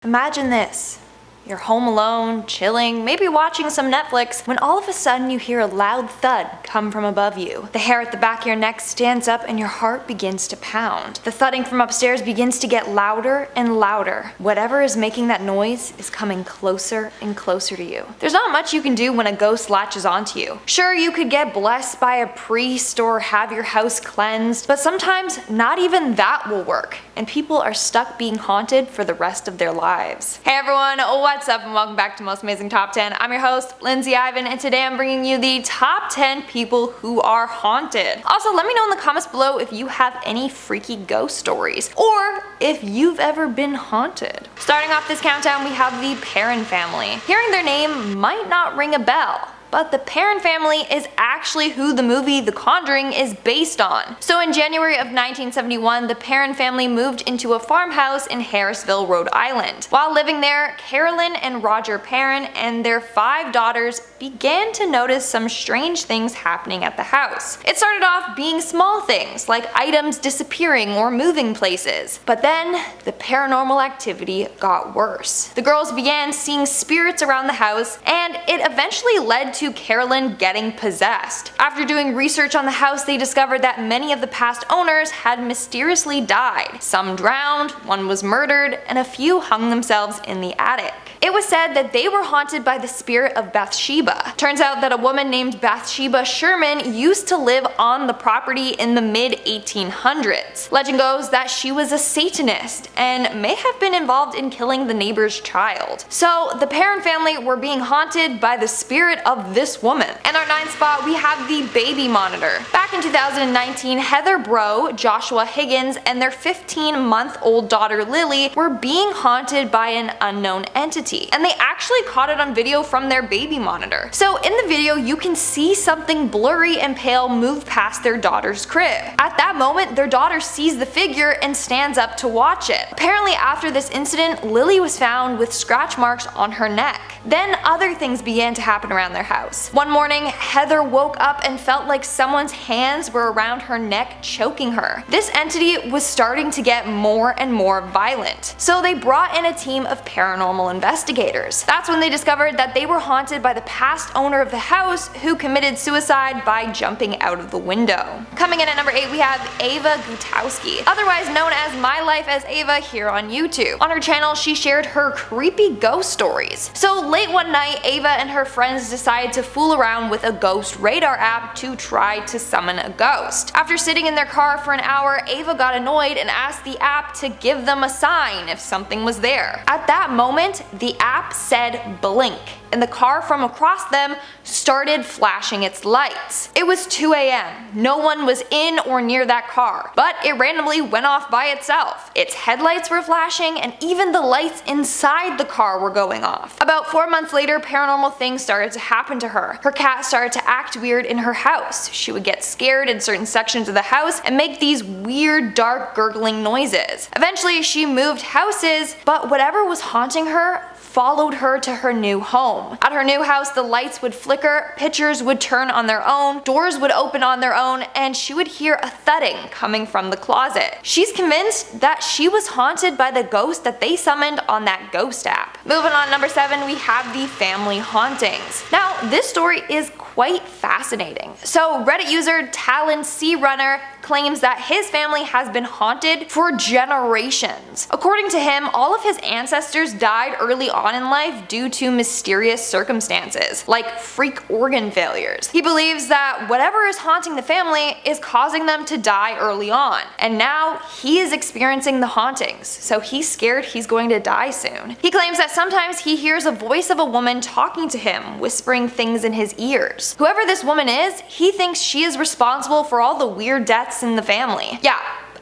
Imagine this. You're home alone, chilling, maybe watching some Netflix, when all of a sudden you hear a loud thud come from above you. The hair at the back of your neck stands up and your heart begins to pound. The thudding from upstairs begins to get louder and louder. Whatever is making that noise is coming closer and closer to you. There's not much you can do when a ghost latches onto you. Sure, you could get blessed by a priest or have your house cleansed, but sometimes not even that will work, and people are stuck being haunted for the rest of their lives. Hey everyone, what's up and welcome back to Most Amazing Top 10. I'm your host, Lindsay Ivan, and today I'm bringing you the top 10 people who are haunted. Also, let me know in the comments below if you have any freaky ghost stories, or if you've ever been haunted. Starting off this countdown, we have the PERRON family. Hearing their name might not ring a bell, but the PERRON family is actually who the movie The Conjuring is based on. So in January of 1971, the PERRON family moved into a farmhouse in Harrisville, Rhode Island. While living there, Carolyn and Roger PERRON and their 5 daughters began to notice some strange things happening at the house. It started off being small things, like items disappearing or moving places. But then, the paranormal activity got worse. The girls began seeing spirits around the house, and it eventually led to Carolyn getting possessed. After doing research on the house, they discovered that many of the past owners had mysteriously died. Some drowned, one was murdered, and a few hung themselves in the attic. It was said that they were haunted by the spirit of Bathsheba. Turns out that a woman named Bathsheba Sherman used to live on the property in the mid-1800s. Legend goes that she was a Satanist and may have been involved in killing the neighbor's child. So the PERRON family were being haunted by the spirit of this woman. In our 9th spot, we have the baby monitor. Back in 2019, Heather Bro, Joshua Higgins, and their 15-month-old daughter Lily were being haunted by an unknown entity. And they actually caught it on video from their baby monitor. So in the video, you can see something blurry and pale move past their daughter's crib. At that moment, their daughter sees the figure and stands up to watch it. Apparently after this incident, Lily was found with scratch marks on her neck. Then other things began to happen around their house. One morning, Heather woke up and felt like someone's hands were around her neck, choking her. This entity was starting to get more and more violent. So they brought in a team of paranormal investigators. That's when they discovered that they were haunted by the past owner of the house, who committed suicide by jumping out of the window. Coming in at number 8, we have Ava GUTOWSKI, otherwise known as My Life as Ava here on YouTube. On her channel, she shared her creepy ghost stories. So late one night, Ava and her friends decided to fool around with a ghost radar app to try to summon a ghost. After sitting in their car for an hour, Ava got annoyed and asked the app to give them a sign if something was there. At that moment, the app said blink, and the car from across them started flashing its lights. It was 2 a.m. No one was in or near that car, but it randomly went off by itself. Its headlights were flashing, and even the lights inside the car were going off. About 4 months later, paranormal things started to happen to her. Her cat started to act weird in her house. She would get scared in certain sections of the house and make these weird, dark, gurgling noises. Eventually, she moved houses, but whatever was haunting her followed her to her new home. At her new house, the lights would flicker, pictures would turn on their own, doors would open on their own, and she would hear a thudding coming from the closet. She's convinced that she was haunted by the ghost that they summoned on that ghost app. Moving on, number 7, we have the family hauntings. Now, this story is quite fascinating. So Reddit user Talon C Runner claims that his family has been haunted for generations. According to him, all of his ancestors died early on in life due to mysterious circumstances, like freak organ failures. He believes that whatever is haunting the family is causing them to die early on, and now he is experiencing the hauntings, so he's scared he's going to die soon. He claims that sometimes he hears a voice of a woman talking to him, whispering things in his ears. Whoever this woman is, he thinks she is responsible for all the weird deaths in the family. Yeah,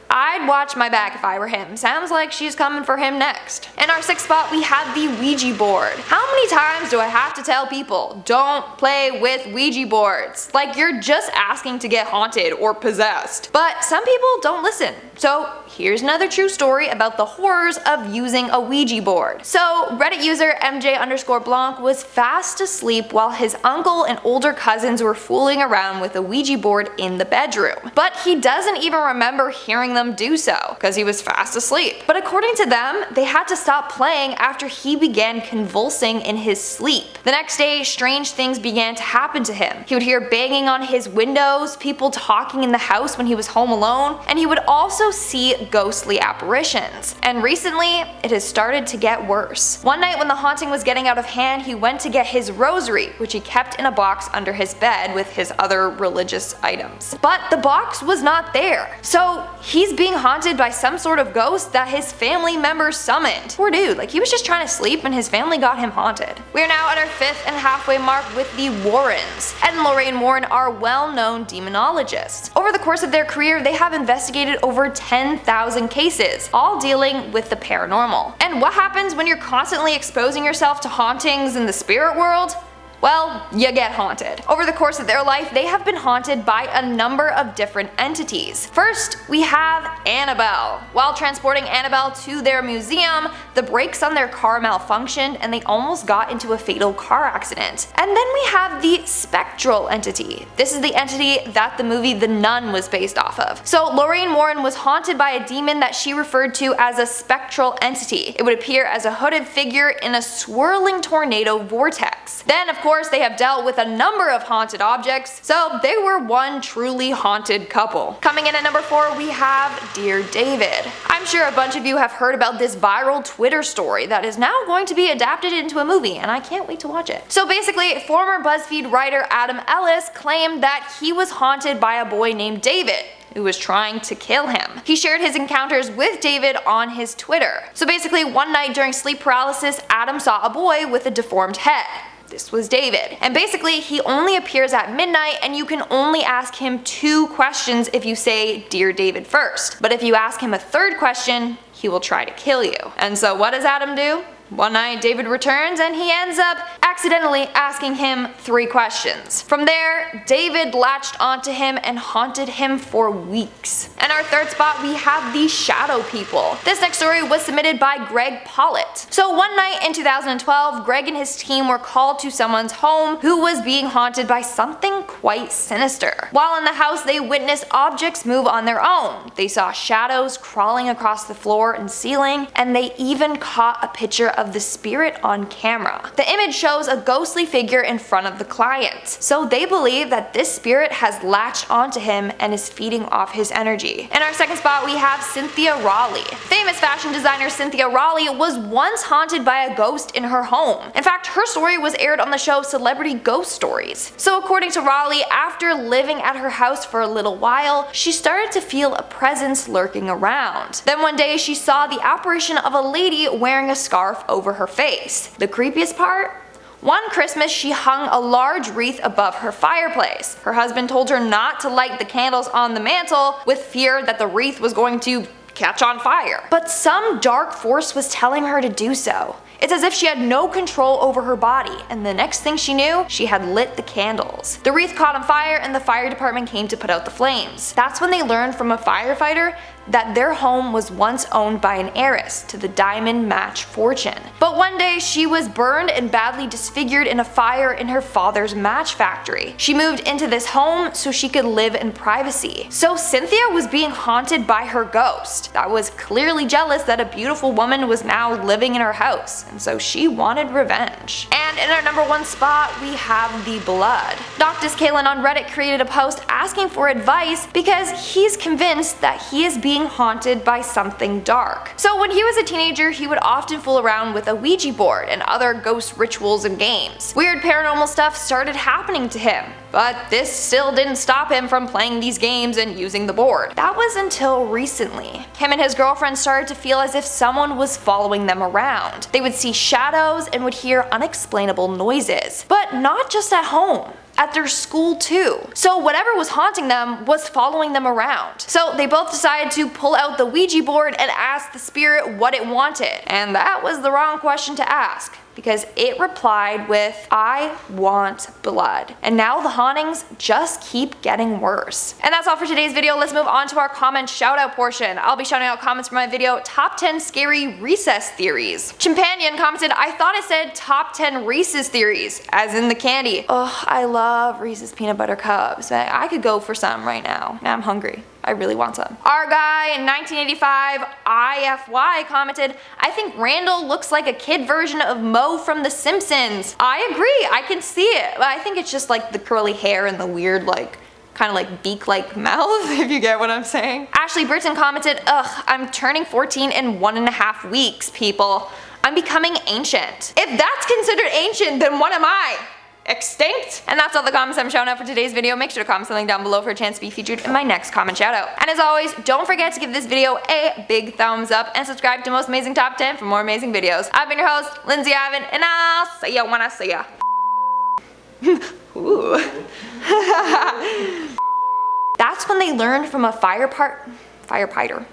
I'd watch my back if I were him. Sounds like she's coming for him next. In our 6th spot, we have the Ouija board. How many times do I have to tell people, don't play with Ouija boards? Like you're just asking to get haunted or possessed. But some people don't listen. So here's another true story about the horrors of using a Ouija board. So Reddit user MJ_Blanc was fast asleep while his uncle and older cousins were fooling around with a Ouija board in the bedroom. But he doesn't even remember hearing them do so, because he was fast asleep. But according to them, they had to stop playing after he began convulsing in his sleep. The next day, strange things began to happen to him. He would hear banging on his windows, people talking in the house when he was home alone, and he would also see ghostly apparitions. And recently, it has started to get worse. One night when the haunting was getting out of hand, he went to get his rosary, which he kept in a box under his bed with his other religious items. But the box was not there. So he's being haunted by some sort of ghost that his family members summoned. Poor dude, like he was just trying to sleep and his family got him haunted. We are now at our 5th and halfway mark with the Warrens. Ed and Lorraine Warren are well-known demonologists. Over the course of their career, they have investigated over 10,000 cases, all dealing with the paranormal. And what happens when you're constantly exposing yourself to hauntings in the spirit world? Well, you get haunted. Over the course of their life, they have been haunted by a number of different entities. First, we have Annabelle. While transporting Annabelle to their museum, the brakes on their car malfunctioned and they almost got into a fatal car accident. And then we have the spectral entity. This is the entity that the movie The Nun was based off of. So Lorraine Warren was haunted by a demon that she referred to as a spectral entity. It would appear as a hooded figure in a swirling tornado vortex. Then, of course, they have dealt with a number of haunted objects, so they were one truly haunted couple. Coming in at number 4, we have Dear David. I'm sure a bunch of you have heard about this viral Twitter story that is now going to be adapted into a movie, and I can't wait to watch it. So basically, former BuzzFeed writer Adam Ellis claimed that he was haunted by a boy named David, who was trying to kill him. He shared his encounters with David on his Twitter. So basically, one night during sleep paralysis, Adam saw a boy with a deformed head. This was David. And basically, he only appears at midnight and you can only ask him 2 questions if you say Dear David first. But if you ask him a 3rd question, he will try to kill you. And so what does Adam do? One night, David returns and he ends up accidentally asking him 3 questions. From there, David latched onto him and haunted him for weeks. And our 3rd spot, we have the Shadow People. This next story was submitted by Greg Pollitt. So one night in 2012, Greg and his team were called to someone's home who was being haunted by something quite sinister. While in the house, they witnessed objects move on their own. They saw shadows crawling across the floor and ceiling, and they even caught a picture of the spirit on camera. The image shows a ghostly figure in front of the client, so they believe that this spirit has latched onto him and is feeding off his energy. In our 2nd spot, we have Cynthia Rowley. Famous fashion designer Cynthia Rowley was once haunted by a ghost in her home. In fact, her story was aired on the show Celebrity Ghost Stories. So according to Rowley, after living at her house for a little while, she started to feel a presence lurking around. Then one day she saw the apparition of a lady wearing a scarf over her face. The creepiest part? One Christmas, she hung a large wreath above her fireplace. Her husband told her not to light the candles on the mantle with fear that the wreath was going to catch on fire. But some dark force was telling her to do so. It's as if she had no control over her body, and the next thing she knew, she had lit the candles. The wreath caught on fire and the fire department came to put out the flames. That's when they learned from a firefighter that their home was once owned by an heiress to the diamond match fortune. But one day she was burned and badly disfigured in a fire in her father's match factory. She moved into this home so she could live in privacy. So Cynthia was being haunted by her ghost that was clearly jealous that a beautiful woman was now living in her house, and so she wanted revenge. And in our number 1 spot, we have the blood. Dr. Kalen on Reddit created a post asking for advice because he's convinced that he is being haunted by something dark. So when he was a teenager, he would often fool around with a Ouija board and other ghost rituals and games. Weird paranormal stuff started happening to him, but this still didn't stop him from playing these games and using the board. That was until recently. Him and his girlfriend started to feel as if someone was following them around. They would see shadows and would hear unexplainable noises, but not just at home. At their school too. So whatever was haunting them was following them around. So they both decided to pull out the Ouija board and ask the spirit what it wanted. And that was the wrong question to ask, because it replied with, "I want blood." And now the hauntings just keep getting worse. And that's all for today's video. Let's move on to our comment shout out portion. I'll be shouting out comments for my video, Top 10 Scary Recess Theories. Chimpanion commented, "I thought it said top 10 Reese's theories," as in the candy. Ugh, I love Reese's peanut butter cups. I could go for some right now. Now I'm hungry. I really want some. Our guy in 1985, IFY, commented, "I think Randall looks like a kid version of Moe from The Simpsons." I agree, I can see it, but I think it's just like the curly hair and the weird kind of like beak-like mouth, if you get what I'm saying. Ashley Britton commented, "Ugh, I'm turning 14 in 1.5 weeks, people. I'm becoming ancient." If that's considered ancient, then what am I? Extinct? And that's all the comments I'm showing up for today's video. Make sure to comment something down below for a chance to be featured in my next comment shout out. And as always, don't forget to give this video a big thumbs up and subscribe to Most Amazing Top 10 for more amazing videos. I've been your host, Lindsay Ivan, and I'll see ya when I see ya. Ooh. That's when they learned from a firefighter